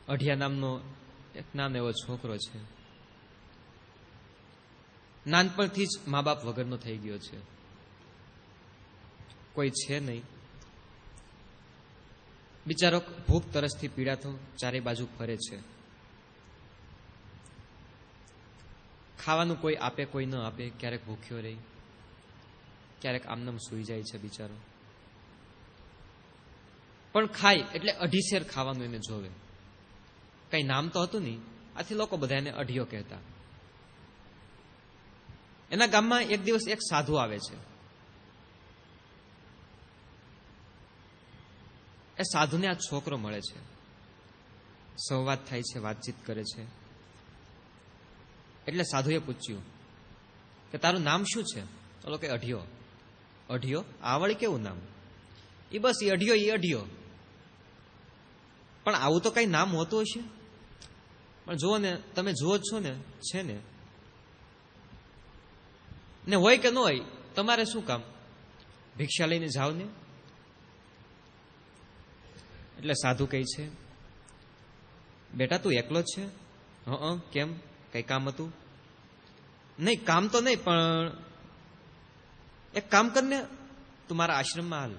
અઢિયા નામનો એક નાનો એવો છોકરો છે. નાનપણથી જ મા બાપ વગરનો થઈ ગયો છે. કોઈ છે નહીં. બિચારો ભૂખ તરસથી પીડાતો ચારે બાજુ ફરે છે. ખાવાનું કોઈ આપે, કોઈ ન આપે. ક્યારેક ભૂખ્યો રહી, ક્યારેક આમનામ સૂઈ જાય છે બિચારો. પણ ખાય એટલે અઢી શેર ખાવાનું એને જોવે. કઈ નામ તો હતું નહીં, આથી લોકો બધા એને અઢિયો કહેતા. એના ગામમાં એક દિવસ એક સાધુ આવે છે. એ સાધુને આ છોકરો મળે છે. સંવાદ થાય છે, વાતચીત કરે છે. એટલે સાધુએ પૂછ્યું કે તારું નામ શું છે? તો કે અઢિયો. અઢિયો? આ વળી કેવું નામ? એ બસ એ અઢિયો, એ અઢિયો. પણ આવું તો કઈ નામ હોતું હશે. પણ જુઓ ને, તમે જુઓ જ છો ને, છે ને હોય કે ન હોય, તમારે શું કામ? ભિક્ષા લઈને જાઓ ને. એટલે સાધુ કહે છે, બેટા તું એકલો જ છે? કેમ, કઈ કામ હતું? નહીં, કામ તો નહીં, પણ એક કામ કરને, તું મારા આશ્રમમાં હાલ.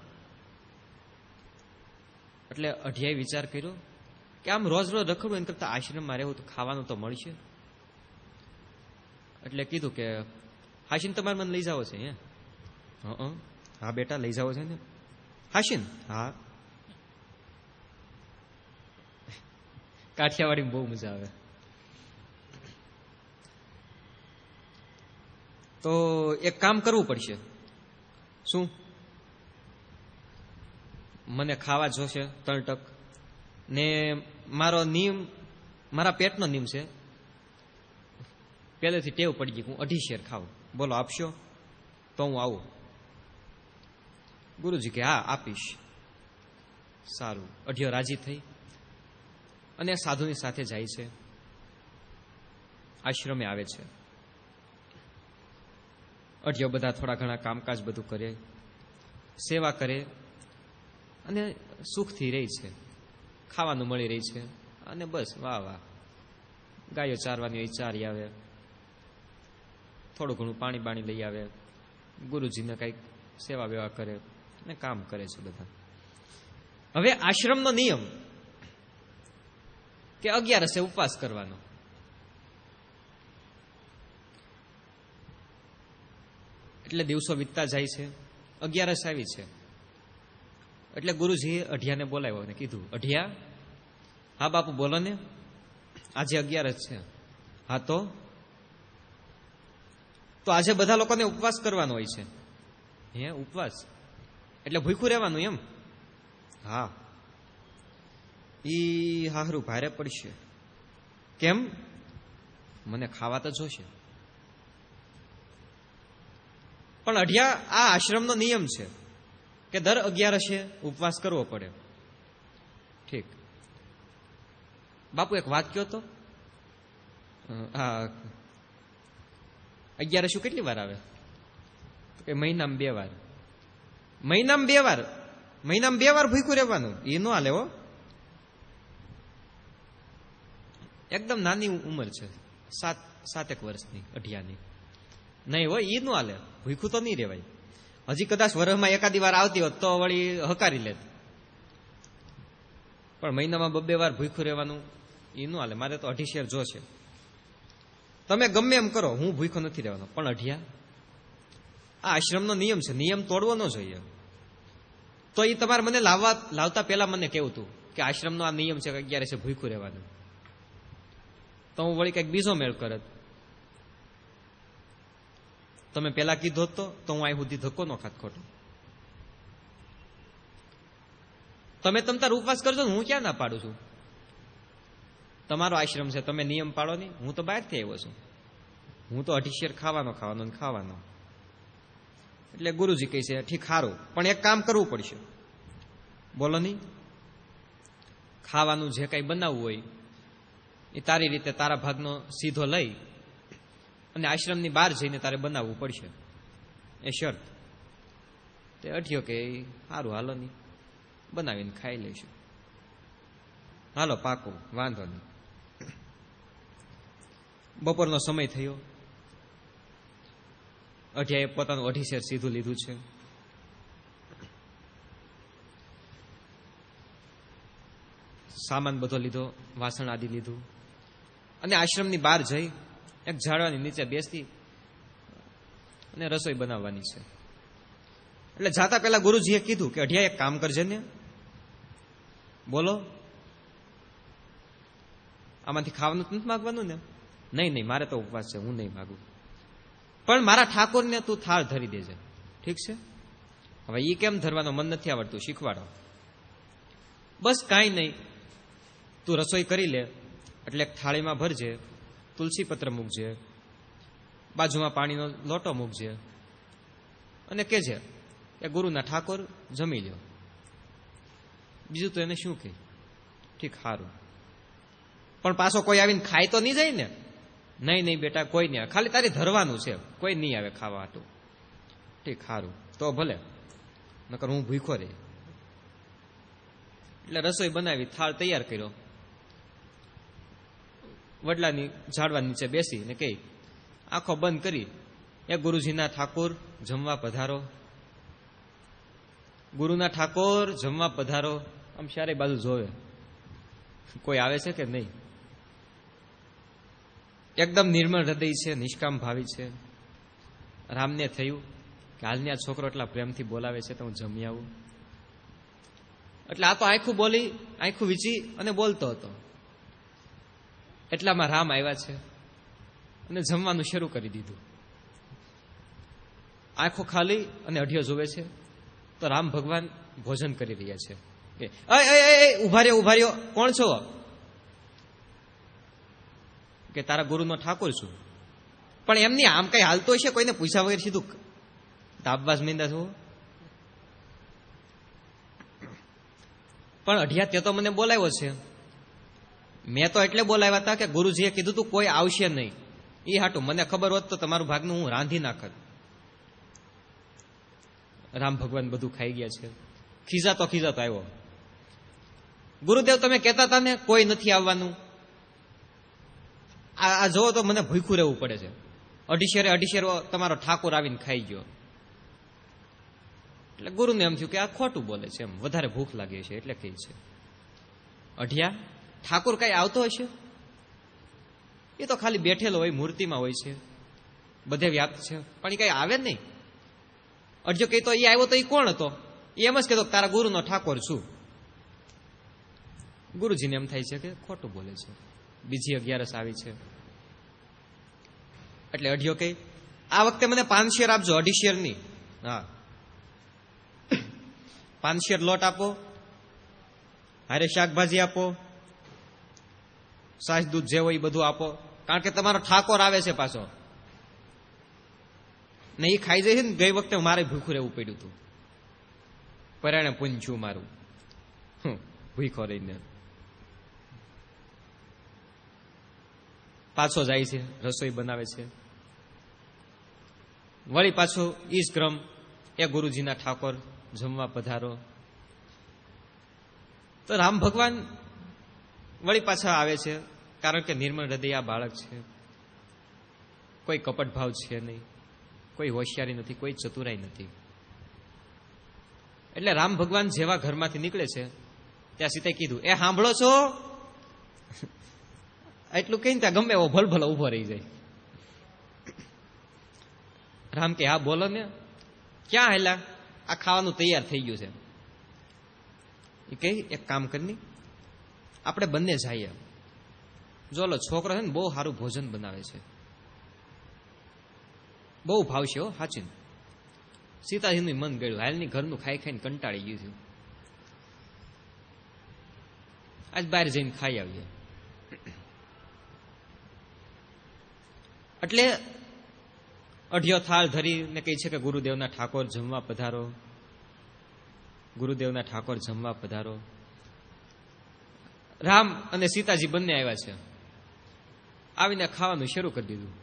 એટલે અઢિયાએ વિચાર કર્યો કે આમ રોજ રોજ રખડવું એમ કરતા આશ્રમમાં રહેવું તો ખાવાનું તો મળશે. એટલે કીધું કે હાશીન તમારે મને લઈ જાવ છે? હા બેટા લઈ જાવ છે ને. હાશીન? હા. કાઠિયાવાડીમાં બહુ મજા આવે. તો એક કામ કરવું પડશે. શું? મને ખાવા જોશે તળટક ને મારો નિયમ, મારા પેટનો નિયમ છે, પહેલેથી ટેવ પડી ગઈ, હું અઢી શેર ખાઉં. બોલો આપશો તો હું આવું. ગુરુજી કે હા આપીશ. સારું. અઢિયો રાજી થઈ અને સાધુની સાથે જાય છે. આશ્રમે આવે છે. અઢિયો બધા થોડા ઘણા કામકાજ બધું કરે, સેવા કરે અને સુખથી રહી છે. ખાવાનું મળી રહી છે અને બસ વાહ વાહ. ગાયો ચારવાની હોય ચારી આવે, થોડું ઘણું પાણી બાણી લઈ આવે, ગુરુજીને કંઈક સેવા વેવા કરે ને કામ કરે છે બધા. હવે આશ્રમનો નિયમ કે 11 ઉપવાસ કરવાનો. એટલે દિવસો વીતતા જાય છે. 11 આવી છે એટલે ગુરુજીએ અઢિયાને બોલાવ્યો અને કીધું, અઢિયા, હા બાપુ બોલો ને, આજે 11 છે. હા તો આજે બધા લોકોને ઉપવાસ કરવાનો હોય છે. હે, ઉપવાસ એટલે ભૂખ્યું રહેવાનું એમ? હા. ઈ હાહરું ભારે પડશે. કેમ? મને ખાવા તો જોશે. પણ અઢિયા, આ આશ્રમનો નિયમ છે કે દર 11 ઉપવાસ કરવો પડે. ઠીક. બાપુ એક વાત કહો તો, 11 કેટલી વાર આવે? કે મહિનામાં 2 વાર. મહિનામાં 2 વાર? મહિનામાં 2 વાર ભૂખ્યું રહેવાનું? એ ન હાલે હો. એકદમ નાની ઉંમર છે, 7 વર્ષની અઢિયાની. નહીં હોય, એ ન હાલે. ભૂખ્યું તો નહીં રહેવાય. હજી કદાચ વર્ષમાં એકાદી વાર આવતી હોત તો વળી હકારી લેત, પણ મહિનામાં 2 વાર ભૂખ્યું રહેવાનું એ ન હાલે. મારે તો 2.5 શેર જોશે. તમે ગમે એમ કરો, હું ભૂખ્યો નથી રહેવાનો. પણ અઢિયા, આ આશ્રમનો નિયમ છે, નિયમ તોડવો ન જોઈએ. તો એ તમારે મને લાવતા પહેલા મને કેવું હતું કે આશ્રમનો આ નિયમ છે કે 11 ભૂખ્યું રહેવાનું, તો હું વળી કંઈક બીજો મેળ કરત. તમે પેલા કીધો તો હું અહીં સુધી ધક્કો ન ખાત ખોટો. તમે તાર ઉપવાસ કરજો ને, હું ક્યાં ના પાડું છું? તમારો આશ્રમ છે, તમે નિયમ પાડો નહીં. હું તો બહારથી આવ્યો છું, હું તો 2.5 શેર ખાવાનો. એટલે ગુરુજી કહે છે, ઠીક, સારું, પણ એક કામ કરવું પડશે. બોલો નહીં. ખાવાનું જે કઈ બનાવવું હોય એ તારી રીતે તારા ભાગનો સીધો લઈ અને આશ્રમની બહાર જઈને તારે બનાવવું પડશે, એ શરત. તે અઢિયો કે સારું, હાલો નહીં, બનાવીને ખાઈ લઈશું. હાલો પાકું, વાંધો નહીં. બપોરનો સમય થયો. અઢિયાએ પોતાનું 2.5 શેર સીધું લીધું છે. સામાન બધો લીધો, વાસણ આદિ લીધું, અને આશ્રમની બહાર જઈ એક ઝાડવાની નીચે બેસતી અને રસોઈ બનાવવાની છે. એટલે જાતા પહેલા ગુરુજીએ કીધું કે અઢિયા એક કામ કરજે ને, બોલો, આમાંથી ખાવાનું નથી માગવાનું ને? નહીં, મારે તો ઉપવાસ છે, હું નહીં માગું, પણ મારા ઠાકોરને તું થાળ ધરી દેજે. ઠીક છે, હવે ઈ કેમ ધરવાનો મન નથી આવડતું, શીખવાડો. બસ કાંઈ નહીં, તું રસોઈ કરી લે, એટલે એક થાળીમાં ભરજે, તુલસી પત્ર મૂકજે, બાજુમાં પાણીનો લોટો મૂકજે, અને કહેજે એ ગુરુના ઠાકોર જમી લ્યો. બીજું તો એને શું કહે? ઠીક, સારું. પણ પાછો કોઈ આવીને ખાય તો નહીં જાય ને? નહીં બેટા, કોઈ નહીં આવે, ખાલી તારી ધરવાનું છે, કોઈ નહીં આવે ખાવા હાટું. ઠીક, સારું, તો ભલે, નકર હું ભૂખો રહી. એટલે રસોઈ બનાવી, થાળ તૈયાર કર્યો, વડલાની ઝાડવા નીચે બેસી ને કહી, આંખો બંધ કરી, એ ગુરુજીના ઠાકોર જમવા પધારો, ગુરુના ઠાકોર જમવા પધારો. આમ ચારે બાજુ જોવે, કોઈ આવે છે કે નહીં. એકદમ નિર્મળ હૃદય છે, નિષ્કામ ભાવી છે. રામને થયું કે હાલની આ છોકરો એટલા પ્રેમથી બોલાવે છે તો હું જમી આવું. એટલે આ તો આંખું વીંચી અને બોલતો હતો. એટલામાં રામ આવ્યા છે અને જમવાનું શરૂ કરી દીધું. આંખો ખાલી અને અઢિયો જોવે છે તો રામ ભગવાન ભોજન કરી રહ્યા છે. કે ઉભા રહ્યો, કોણ છો? કે તારા ગુરુનો ઠાકોર છું. પણ એમની આમ કઈ હાલતો હશે, કોઈને પૂછ્યા વગર સીધું દાબવાસ મીંડા છો. પણ અઢિયા તે તો મને બોલાવ્યો છે. મેં તો એટલે બોલાવ્યા હતા કે ગુરુજીએ કીધું તું કોઈ આવશે નહીં, એ હાટું. મને ખબર હોત તો તમારું ભાગનું હું રાંધી નાખત. રામ ભગવાન બધું ખાઈ ગયા છે. ખીજાતો આવ્યો, ગુરુદેવ તમે કહેતા હતા ને કોઈ નથી આવવાનું, આ જોવો તો મને ભૂખ્યું રહેવું પડે છે. 2.5 શેર તમારો ઠાકોર આવીને ખાઈ ગયો. એટલે ગુરુને એમ થયું કે આ ખોટું બોલે છે, એમ વધારે ભૂખ લાગી છે એટલે કહે છે. અઢિયા, ઠાકોર કઈ આવતો હશે? એ તો ખાલી બેઠેલો હોય, મૂર્તિમાં હોય છે, બધે વ્યાપ્ત છે, પણ એ કઈ આવે જ નહીં. અઢિયો કહેતો એ આવ્યો તો એ કોણ હતો? એ એમ જ કહેતો તારા ગુરુનો ઠાકોર છું. ગુરુજીને એમ થાય છે કે ખોટું બોલે છે. બીજી 11 આવી છે. એટલે અઢિયો કહે, આ વખતે મને 5 શેર આપજો, 2.5 શેર ની. હા, 5 શેર લોટ આપો, હારે શાકભાજી આપો, છાશ દૂધ જે હોય એ બધું આપો, કારણ કે તમારો ઠાકોર આવે છે પાછો. ને એ ખાઈ જાય છે ને, ગઈ વખતે મારે ભૂખું રહેવું પડ્યું હતું, પરાણે પૂંછ્યું મારું, ભૂખો રહીને. પાછો જાય છે, રસોઈ બનાવે છે. વળી પાછો ઈજ ક્રમ, એ ગુરુજીના ઠાકોર જમવા પધારો. તો રામ ભગવાન વળી પાછા આવે છે, કારણ કે નિર્મળ હૃદય આ બાળક છે. કોઈ કપટ ભાવ છે નહીં, કોઈ હોશિયારી નથી, કોઈ ચતુરાઈ નથી. એટલે રામ ભગવાન જેવા ઘરમાંથી નીકળે છે ત્યાં સીતાએ કીધું, એ સાંભળો છો? એટલું કહીને ત્યાં ગમે એવો ભલભલો ઉભો રહી જાય. રામ કે હા બોલો ને, ક્યાં હેલા? આ ખાવાનું તૈયાર થઈ ગયું છે. એ કહે એક કામ કરી, આપણે બંને જઈએ. જો લો છોકરો છે ને બહુ સારું ભોજન બનાવે છે, બહુ ભાવશે હો, સાચી. સીતાજીનું મન ગયું, હાલની ઘરનું ખાઈ ખાઈને કંટાળી ગયું છે, આજ બહાર જઈને ખાઈ આવીએ. એટલે અઢિયો થાળ ધરીને કહે છે કે ગુરુદેવના ઠાકોર જમવા પધારો, ગુરુદેવના ઠાકોર જમવા પધારો. રામ અને સીતાજી બંને આવ્યા છે, આવીને ખાવાનું શરૂ કરી દીધું.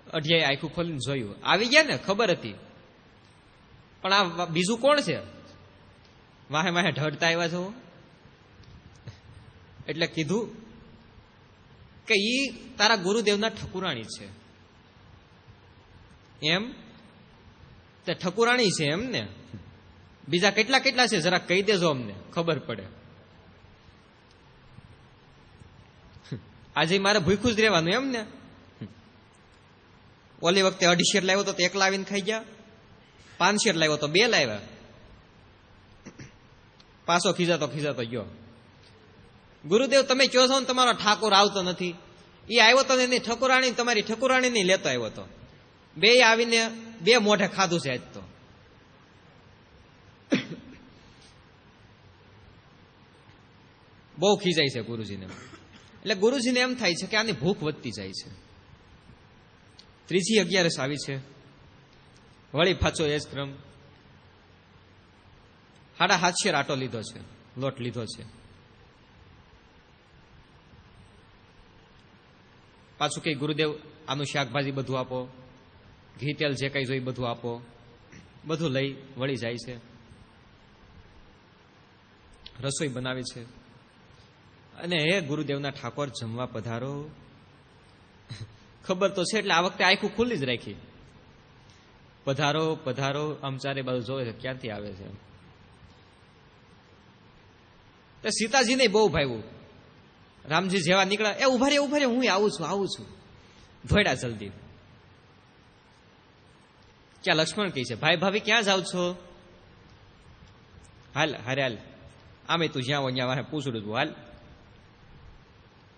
અઢિયાએ આખું ખોલીને જોયું, આવી ગયા ને, ખબર હતી. પણ આ બીજું કોણ છે? વાહે વાહે ઢળતા આવ્યા છો, એટલે કીધું કે ઈ તારા ગુરુદેવના ઠકુરાણી છે. એમ તે ઠકુરાણી છે એમ ને? બીજા કેટલા કેટલા છે જરા કહી દેજો, અમને ખબર પડે. આજે મારે ભૂખ્યું જ રહેવાનું એમ ને? ઓલી વખતે 2.5 શેર લાવ્યો તો એકલા આવીને ખાઈ ગયા, 5 શેર લાવ્યો તો 2 લાવ્યા, પાછો ખીજાતો ગયો. ગુરુદેવ તમે કહો છો ને તમારો ઠાકોર આવતો નથી. એ આવ્યો તો એની ઠકુરાણી, તમારી ઠકુરાણી નહીં લેતો આવ્યો તો. 2 આવીને 2 મોઢે ખાધું છે આજ તો. બહુ ખીજાય છે ગુરુજીને. એટલે ગુરુજીને એમ થાય છે કે આની ભૂખ વધતી જાય છે. ત્રીજી 11 આવી છે, વળી પાછો એ જ ક્રમ. 7.5 શેર આટો લીધો છે, લોટ લીધો છે. પાછું કઈ ગુરુદેવ આનું શાકભાજી બધું આપો, ઘી તેલ જે કઈ જોઈ બધું આપો. બધું લઈ વળી જાય છે, રસોઈ બનાવી છે. અને હે ગુરુદેવના ઠાકોર જમવા પધારો. ખબર તો છે એટલે આ વખતે આખું ખુલ્લી જ રાખી. પધારો પધારો, આમ ચારે બાજુ જોવે છે ક્યાંથી આવે છે. તો સીતાજીને બહુ ભાવ્યું. રામજી જેવા નીકળ્યા, એ ઉભા રે હું આવું છું. ધોયડા જલ્દી. ક્યાં લક્ષ્મણ કહે છે, ભાઈ ભાભી ક્યાં જાવ છો? હાલ હાલ, આમે તું જ્યાં હોય ત્યાં વાહે પૂછડું છું, હાલ.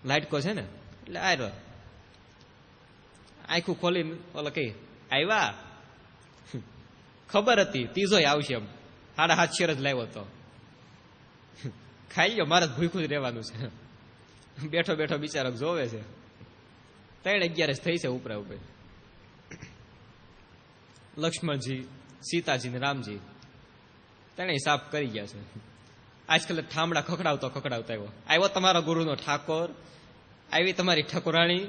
લાઈટકો છે ને એટલે આવ્યો, આખું ખોલીને ઓલો કઈ આવ્યા. ખબર હતી ત્રીજોય આવશે એમ. 7.5 શેર જ લાવ્યો હતો. ખાઈ ગયો, મારે ભૂખ્યું જ રહેવાનું છે. બેઠો બેઠો બિચારો જોવે છે. 3:11 થઈ છે ઉપરા ઉપર. લક્ષ્મણજી, સીતાજી ને રામજી તેને સાફ કરી ગયા છે. આજકાલ થાંભળા ખખડાવતો આવ્યો તમારો ગુરુનો ઠાકોર, આવી તમારી ઠકુરાણી.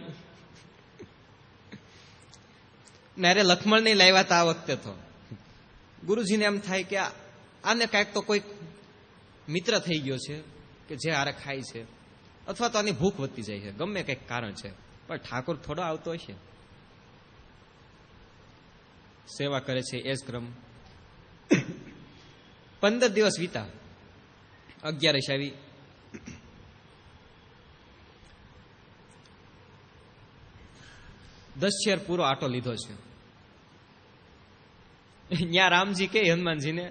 નારે લક્ષ્મણ નહીં લાવ્યા હતા આ વખતે તો. ગુરુજીને એમ થાય કે આને કાંઈક તો કોઈ મિત્ર થઈ ગયો છે કે જે હારે ખાય છે, અથવા તો આની ભૂખ વધતી જાય છે, ગમે કંઈક કારણ છે. પણ ઠાકોર થોડો આવતો હશે. સેવા કરે છે એ જ ક્રમ. 15 દિવસ વીતા. 11 આવી. દસ શેર પૂરો આટો લીધો છે. ત્યાં રામજી કે હનુમાનજીને,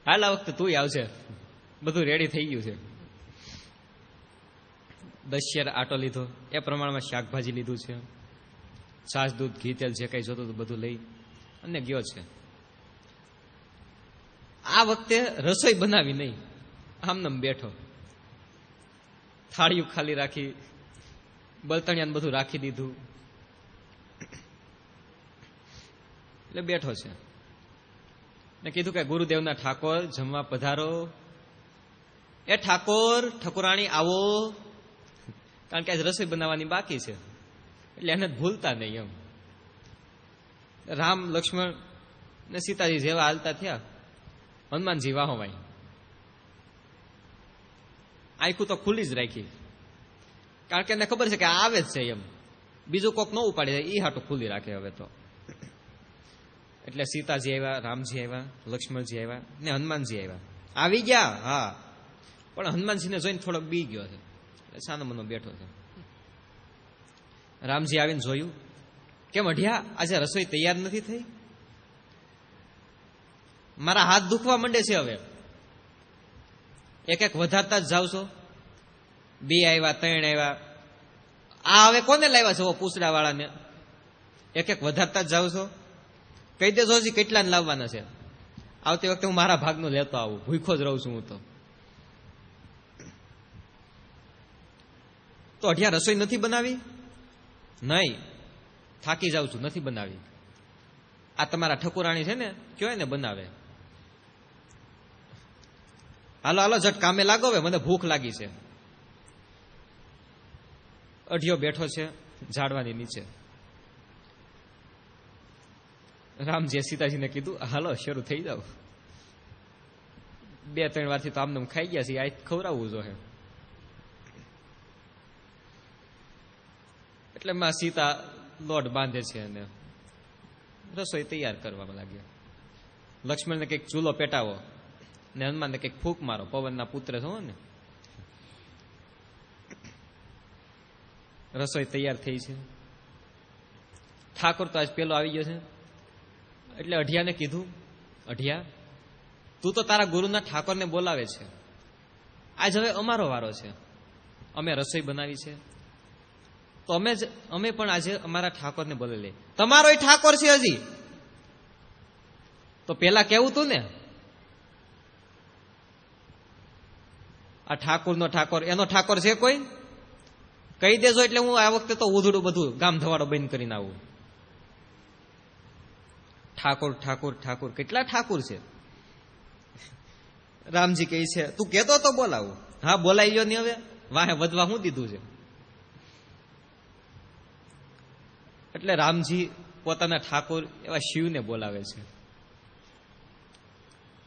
હાલ આ વખતે તું આવશે, બધું રેડી થઈ ગયું છે. 10 શેર આટો લીધો, એ પ્રમાણમાં શાકભાજી લીધું છે, છાશ દૂધ ઘી તેલ જે કઈ જોતું બધું લઈ અને ગયો છે. આ વખતે રસોઈ બનાવી નહીં, આમનામ બેઠો. થાળીઓ ખાલી રાખી, બળતણિયાને બધું રાખી દીધું, એટલે બેઠો છે. ને કીધું કે ગુરુદેવના ઠાકોર જમવા પધારો. એ ઠાકોર ઠકુરાણી આવો, કારણ કે આજ રસોઈ બનાવવાની બાકી છે એટલે એને ભૂલતા નહીં એમ. રામ લક્ષ્મણ ને સીતાજી જેવા હાલતા થયા, હનુમાનજી વાહોવાય. આંખું તો ખુલ્લી જ રાખી, કારણ કે એને ખબર છે કે આવે જ છે એમ. બીજું કોક ન ઉપાડી જાય એ હાટું ખુલ્લી રાખે હવે તો. એટલે સીતાજી આવ્યા, રામજી આવ્યા, લક્ષ્મણજી આવ્યા ને હનુમાનજી આવ્યા. આવી ગયા, હા, પણ હનુમાનજીને જોઈને થોડોક બી ગયો છે, એટલે સાનો મનો બેઠો છે. રામજી આવીને જોયું, કેમ અઢિયા આજે રસોઈ તૈયાર નથી થઈ? મારા હાથ દુખવા માંડે છે હવે. એક એક વધારતા જ જાવ છો. 2 આવ્યા, 3 આવ્યા, આ હવે કોને લાવ્યા છે પૂછડા વાળાને? એક એક વધારતા જ જાવ છો. કહી દેજો હજી કેટલાને લાવવાના છે. આવતી વખતે હું મારા ભાગનું લેતો આવું, ભૂખો જ રહું છું હું તો અઢિયા રસોઈ નથી બનાવી? નહીં, થાકી જાઉં છું, નથી બનાવી. આ તમારા ઠકુરાણી છે ને, કયો ને બનાવે. હાલો હાલો ઝટ કામે લાગો, હવે મને ભૂખ લાગી છે. અઢિયો બેઠો છે ઝાડવાની નીચે. રામજીએ સીતાજીને કીધું, હાલો શરૂ થઈ જાવ. 2-3 વારથી તો આમને ખાઈ ગયા છે, આ ખવડાવવું જોઈએ. એટલે માં સીતા લોટ બાંધે છે અને રસોઈ તૈયાર કરવામાં લાગ્યા. લક્ષ્મણને કંઈક ચૂલો પેટાવો ને હનુમાનને કંઈક ફૂંક મારો, પવનના પુત્ર છો ને. રસોઈ તૈયાર થઈ છે. ઠાકોર તો આજ પેલો આવી ગયો છે એટલે અઢિયાને કીધું, અઢિયા તું તો તારા ગુરુના ઠાકોરને બોલાવે છે, આજ હવે અમારો વારો છે, અમે રસોઈ બનાવી છે તો અમે પણ આજે અમારા ઠાકોરને બોલાવી લઈએ. તમારો ઠાકોર છે હજી તો પેલા કેવું તું ને, આ ઠાકોરનો ઠાકોર, એનો ઠાકોર છે કોઈ? કહી દેજો એટલે હું આ વખતે તો ઉધડું બધું ગામ ધવાડો બંધ કરીને આવું. ઠાકોર ઠાકોર ઠાકોર, કેટલા ઠાકોર છે? રામજી કહે છે તું કેતો તો બોલાવું. હા બોલાવી લ્યો નહીં, હવે વાહે વધવા શું દીધું છે. એટલે રામજી પોતાના ઠાકોર એવા શિવને બોલાવે છે.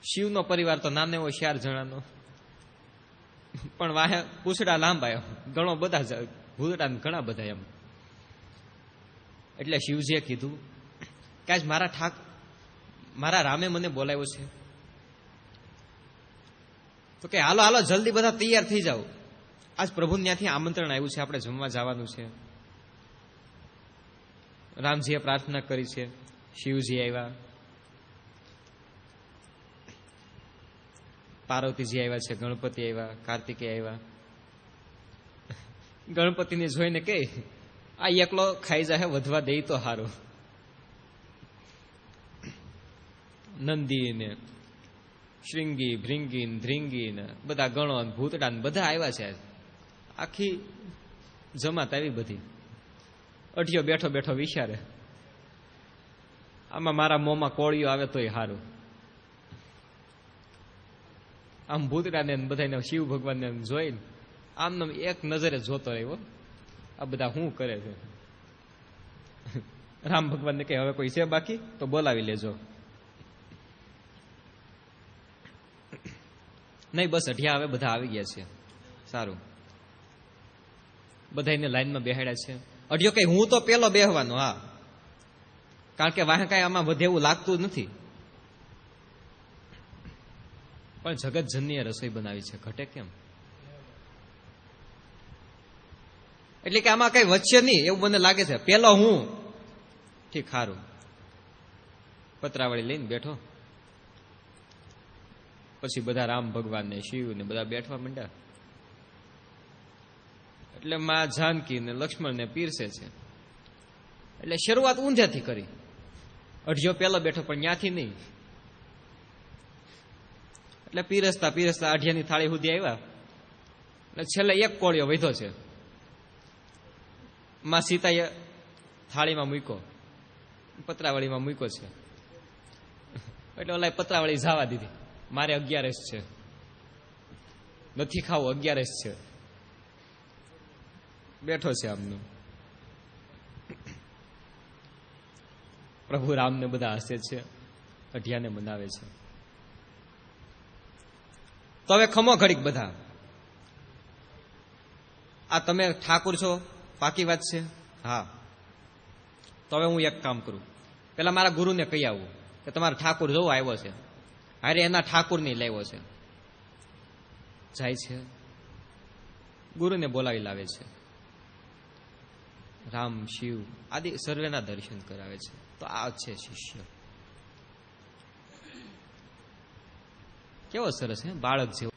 શિવનો પરિવાર તો નાનો એવો 4 જણાનો, પણ વાહે પૂછડા લાંબા, ઘણો બધા ભૂતડા ઘણા બધા એમ. એટલે શિવજીએ કીધું કે આજ મારા રામે મને બોલાવ્યો છે તો કે હાલો હાલો જલ્દી બધા તૈયાર થઈ જાઓ, આજ પ્રભુ ત્યાંથી આમંત્રણ આવ્યું છે, આપણે જમવા જવાનું છે. રામજીએ પ્રાર્થના કરી છે, શિવજી આવ્યા, પાર્વતીજી આવ્યા છે, ગણપતિ આવ્યા, કાર્તિકેય આવ્યા. ગણપતિને જોઈને કે આ એકલો ખાઈ જાય, વધવા દે તો સારું. નંદી ને શૃંગી ભૃંગી ધ્રીંગી ને બધા ગણો ભૂતડા બધા આવ્યા છે. આખી જમાત આવી બધી. અઢિયો બેઠો બેઠો વિચારે આમાં મારા મોંમાં કોળીઓ આવે તોય સારું. આમ ભૂતડાને બધાને શિવ ભગવાનને જોઈને આમને એક નજરે જોતો રહ્યો, આ બધા શું કરે છે. રામ ભગવાનને કહે હવે કોઈ છે બાકી તો બોલાવી લેજો. નહીં બસ અઢિયા હવે બધા આવી ગયા છે, સારું. બધાને લાઈનમાં બેહાડ્યા છે. અઢિયો કઈ હું તો પેલો બેહવાનો, હા, કારણ કે વાહ કઈ આમાં વધે એવું લાગતું નથી. પણ જગત જનનીએ રસોઈ બનાવી છે, ઘટે કેમ? એટલે કે આમાં કઈ વચ્ચે નહીં એવું મને લાગે છે. પેલો હું, ઠીક સારું. પતરાવળી લઈને બેઠો, પછી બધા રામ ભગવાન ને શિવ ને બધા બેઠવા માંડ્યા. એટલે માં જાનકી ને લક્ષ્મણ ને પીરસે છે. એટલે શરૂઆત ઊંધેથી કરી. અઢિયો પેલો બેઠો પણ ત્યાંથી નહીં. એટલે પીરસતા પીરસતા અઢિયાની થાળી સુધી આવ્યા. એટલે છેલ્લે એક કોળિયો વધ્યો છે. માં સીતાએ થાળીમાં મૂક્યો, પતરાવળીમાં મૂક્યો છે. એટલે ઓલા પતરાવળી જવા દીધી. મારે 11 છે, નથી ખાવું, 11 છે. બેઠો છે આમનું. પ્રભુ રામને બધા હસે છે, અઢિયાને મનાવે છે. તો હવે ખમો ઘડીક બધા. આ તમે ઠાકુર છો, પાકી વાત છે? હા. તો હવે હું એક કામ કરું, પેલા મારા ગુરુને કહી આવું કે તમારો ઠાકુર જોવો આવ્યો છે, અરે એના ઠાકુર ની લાવ્યો છે. જાય છે, ગુરુને બોલાવી લાવે છે. રામ શિવ આદિ સર્વેના દર્શન કરાવે છે. તો આ છે શિષ્ય. કેવો સરસ હે, બાળક જેવો.